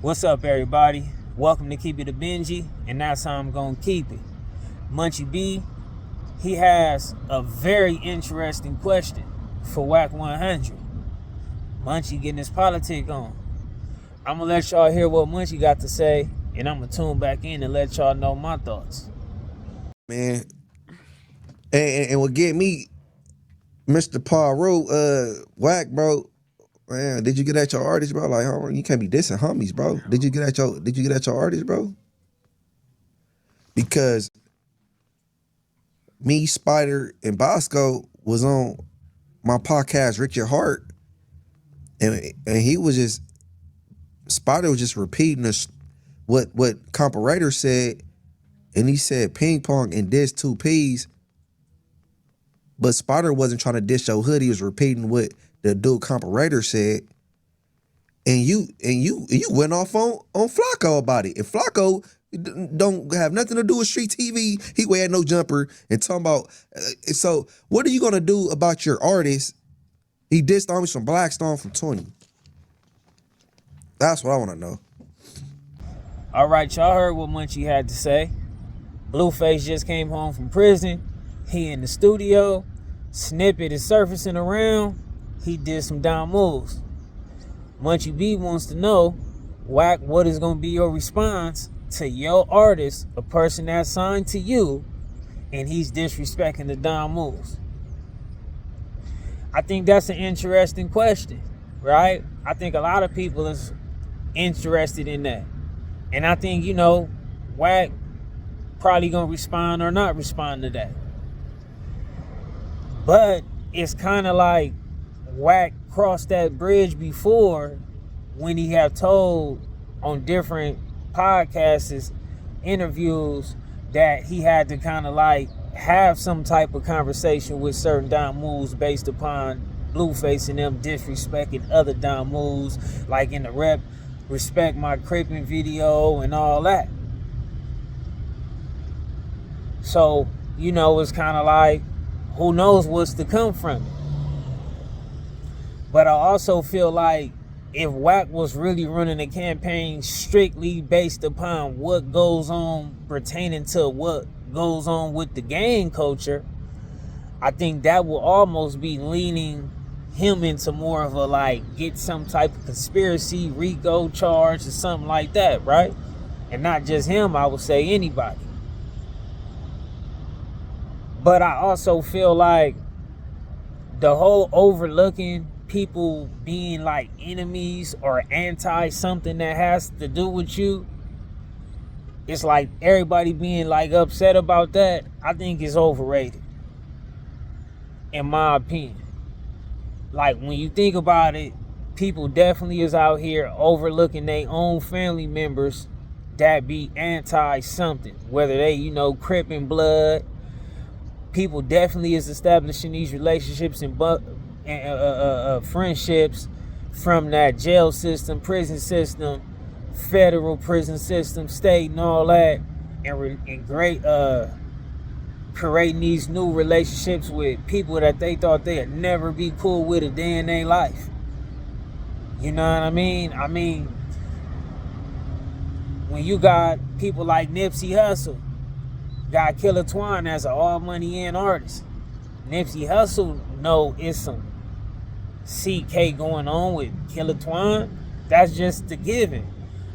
What's up, everybody? Welcome to Keep It a Benji, and that's how I'm gonna keep it. Munchie B, he has a very interesting question for WACK100. Munchie getting his politic on. I'm gonna let y'all hear what Munchie got to say, and I'm gonna tune back in and let y'all know my thoughts. Man, and what get me, Mr. Paul Rowe, WACK, bro. Man, did you get at your artist, bro? Like, you can't be dissing homies, bro. Did you get at your artist, bro? Because me, Spider, and Bosco was on my podcast, Richard Hart, and he was just, Spider was just repeating us what Comparator said, and he said ping pong and diss 2Ps, but Spider wasn't trying to diss your hood. He was repeating what the dude Comparator said, and you went off on Flacco about it. And Flacco don't have nothing to do with street TV. He wear no jumper and talking about. So what are you gonna do about your artist? He dissed on me from Blackstone from 20. That's what I want to know. All right, y'all heard what Munchie had to say. BLUEFACE just came home from prison. He in the studio. Snippet is surfacing around. He did some down moves. Munchie B wants to know, WACK, what is going to be your response to your artist, a person that's signed to you, and he's disrespecting the down moves? I think that's an interesting question, right? I think a lot of people is interested in that. And I think, WACK probably going to respond or not respond to that. But it's kind of like WACK crossed that bridge before when he have told on different podcasts, interviews, that he had to kind of like have some type of conversation with certain down moves based upon BLUEFACE and them disrespecting other down moves, like in the Respect My Crippin' video and all that. So, it's kind of like, who knows what's to come from it. But I also feel like if WACK was really running a campaign strictly based upon what goes on pertaining to what goes on with the gang culture, I think that will almost be leaning him into more of a like get some type of conspiracy RICO charge or something like that, right? And not just him, I would say anybody. But I also feel like the whole overlooking people being like enemies or anti something that has to do with you, it's like everybody being like upset about that, I think is overrated, in my opinion. Like, when you think about it, people definitely is out here overlooking their own family members that be anti something, whether they, Crip and Blood. People definitely is establishing these relationships and friendships from that jail system, prison system, federal prison system, state, and all that, and great creating these new relationships with people that they thought they'd never be cool with a day in their life. You know what I mean? I mean, when you got people like Nipsey Hussle, got Killer Twine as an all money in artist. Nipsey Hussle know it's some CK going on with Killer Twine. That's just the given.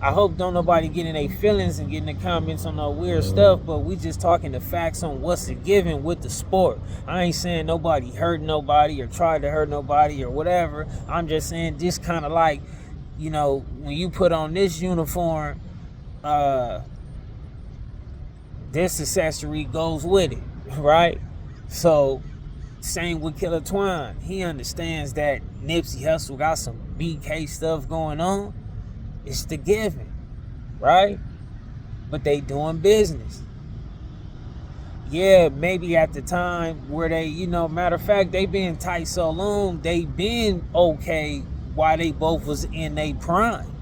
I hope don't nobody get in their feelings and get in the comments on no weird stuff, but we just talking the facts on what's a given with the sport. I ain't saying nobody hurt nobody or tried to hurt nobody or whatever. I'm just saying this kind of like, when you put on this uniform, this accessory goes with it, right? So, same with Killer Twine. He understands that Nipsey Hussle got some BK stuff going on. It's the given, right? But they doing business. Yeah, maybe at the time where they, matter of fact, they been tight so long, they been okay while they both was in their prime,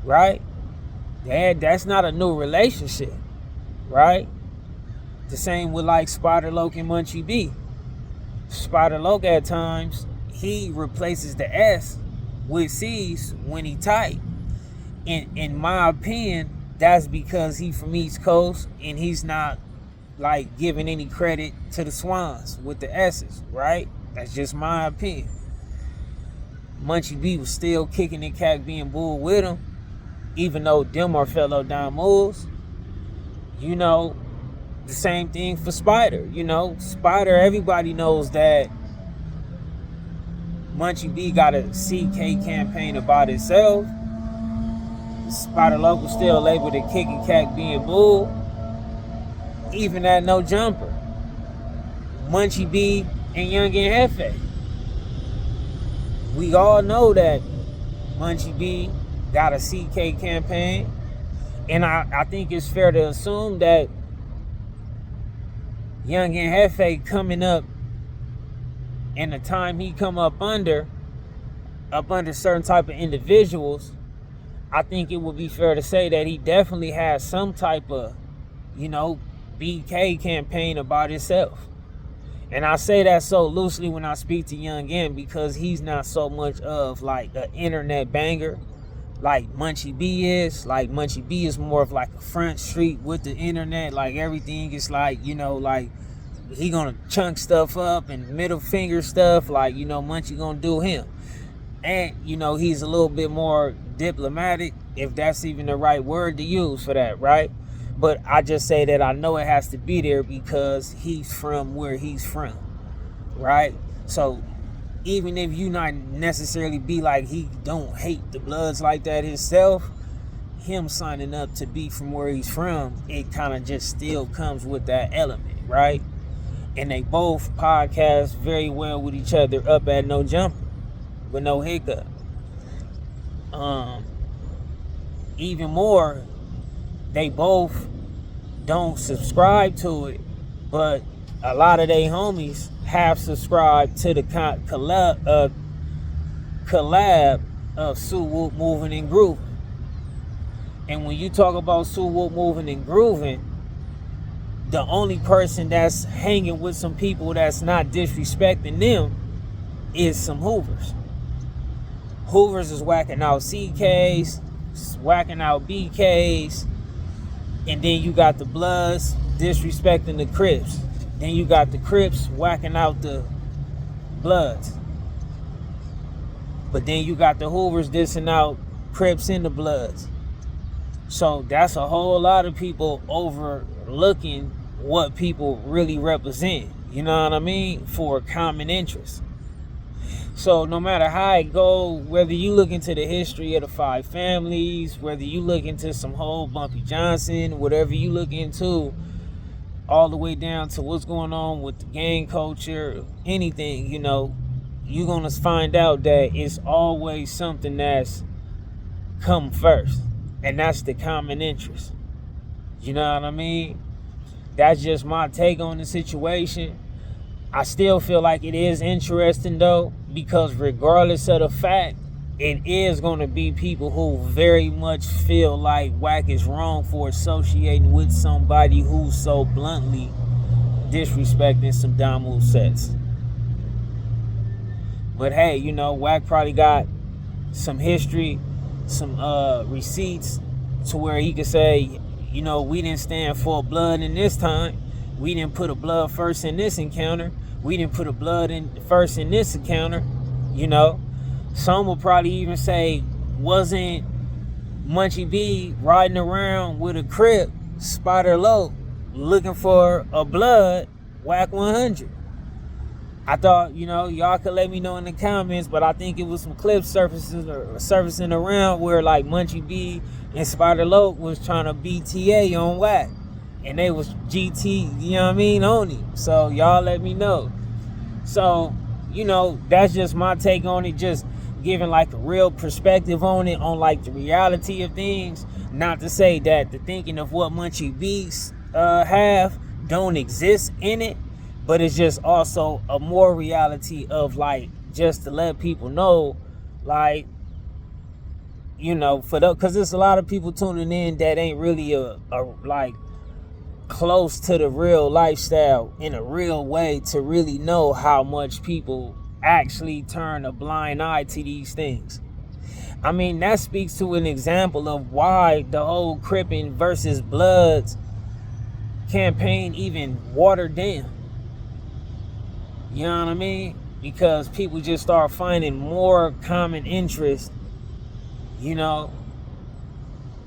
right? That's not a new relationship. Right? The same with like Spider-Loc and Munchie B. Spider-Loc at times, he replaces the S with C's when he tight. in my opinion, that's because he from East Coast and he's not like giving any credit to the Swans with the S's, right? That's just my opinion. Munchie B was still kicking and cat being bull with him, even though them are fellow down moves. You know, the same thing for Spider. You know, Spider, everybody knows that Munchie B got a CK campaign about itself. Spider Local still labeled it kick and cat being bull. Even at No Jumper. Munchie B and Young and Hefe. We all know that Munchie B got a CK campaign. And I think it's fair to assume that Young and Hefe coming up and the time he come up under certain type of individuals, I think it would be fair to say that he definitely has some type of, you know, BK campaign about himself. And I say that so loosely when I speak to Young M, because he's not so much of like an internet banger like Munchie B is. Like Munchie B is more of like a front street with the internet. Like everything is like, you know, like he gonna chunk stuff up and middle finger stuff. Like, you know, Munchie gonna do him. And, you know, he's a little bit more diplomatic, if that's even the right word to use for that, right? But I just say that I know it has to be there because he's from where he's from, right? So even if you not necessarily be like he don't hate the Bloods like that himself, him signing up to be from where he's from, it kind of just still comes with that element, right? And they both podcast very well with each other up at No Jumper with no hiccup. Even more, they both don't subscribe to it, but a lot of they homies have subscribed to the collab of Sue Whoop Moving and Grooving. And when you talk about Sue Whoop Moving and Grooving, the only person that's hanging with some people that's not disrespecting them is some Hoovers. Hoovers is whacking out CKs, whacking out BKs, and then you got the Bloods disrespecting the Crips. Then you got the Crips whacking out the Bloods. But then you got the Hoovers dissing out Crips and the Bloods. So that's a whole lot of people overlooking what people really represent. You know what I mean? For a common interest. So no matter how it go, whether you look into the history of the 5 families, whether you look into some whole Bumpy Johnson, whatever you look into, all the way down to what's going on with the gang culture, anything, you know, you're going to find out that it's always something that's come first. And that's the common interest. You know what I mean? That's just my take on the situation. I still feel like it is interesting though, because regardless of the fact, it is going to be people who very much feel like WACK is wrong for associating with somebody who's so bluntly disrespecting some Damu sets. But hey, you know, WACK probably got some history, some receipts to where he could say, you know, we didn't stand for a blood in this time. We didn't put a blood first in this encounter. We didn't put a blood in first in this encounter. You know, some will probably even say, wasn't Munchie B riding around with a Crip, Spider Low, looking for a blood, WACK100? I thought, you know, y'all could let me know in the comments, but I think it was some clips surfacing around where like Munchie B and Spider Low was trying to BTA on WACK. And they was GT, you know what I mean, on him. So y'all let me know. So, you know, that's just my take on it. Just giving like a real perspective on it, on like the reality of things. Not to say that the thinking of what Munchie B's have don't exist in it. But it's just also a more reality of like, just to let people know, like, you know, because there's a lot of people tuning in that ain't really a like close to the real lifestyle in a real way to really know how much people actually turn a blind eye to these things. I mean, that speaks to an example of why the whole Crippin' versus Bloods campaign even watered down. You know what I mean? Because people just start finding more common interest, you know,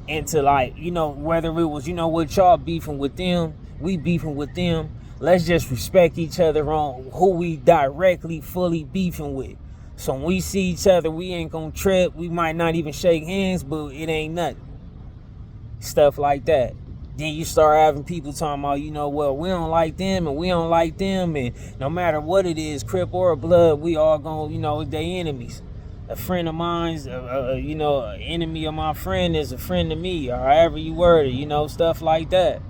into, like, you know, whether it was, you know what, y'all beefing with them, we beefing with them. Let's just respect each other on who we directly, fully beefing with. So when we see each other, we ain't gonna trip. We might not even shake hands, but it ain't nothing. Stuff like that. Then you start having people talking about, you know, well, we don't like them and we don't like them. And no matter what it is, Crip or Blood, we all gonna, you know, they enemies. A friend of mine's, you know, an enemy of my friend is a friend of me, or however you word it, you know, stuff like that.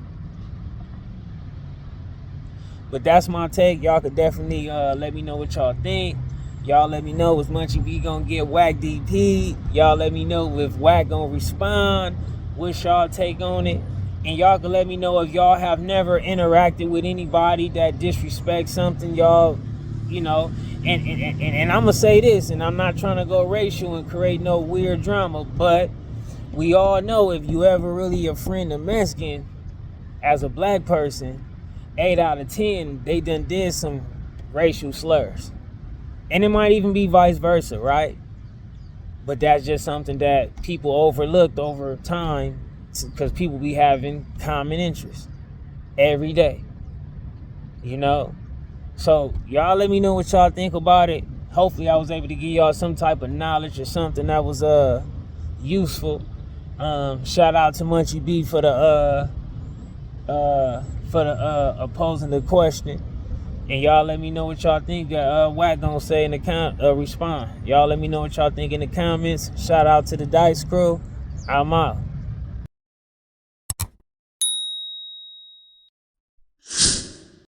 But that's my take. Y'all could definitely let me know what y'all think. Y'all let me know if Munchie B gonna get WACK DP'd. Y'all let me know if WACK gonna respond. What's y'all take on it? And y'all can let me know if y'all have never interacted with anybody that disrespects something, y'all, you know. And I'm gonna say this, and I'm not trying to go racial and create no weird drama, but we all know if you ever really a friend of Mexican as a black person, 8 out of 10, they done did some racial slurs. And it might even be vice versa, right? But that's just something that people overlooked over time because people be having common interests every day, you know? So y'all let me know what y'all think about it. Hopefully I was able to give y'all some type of knowledge or something that was useful. Shout out to Munchie B for the opposing the question. And y'all let me know what y'all think. WACK gonna say in the respond. Y'all let me know what y'all think in the comments. Shout out to the Dice Crew. I'm out.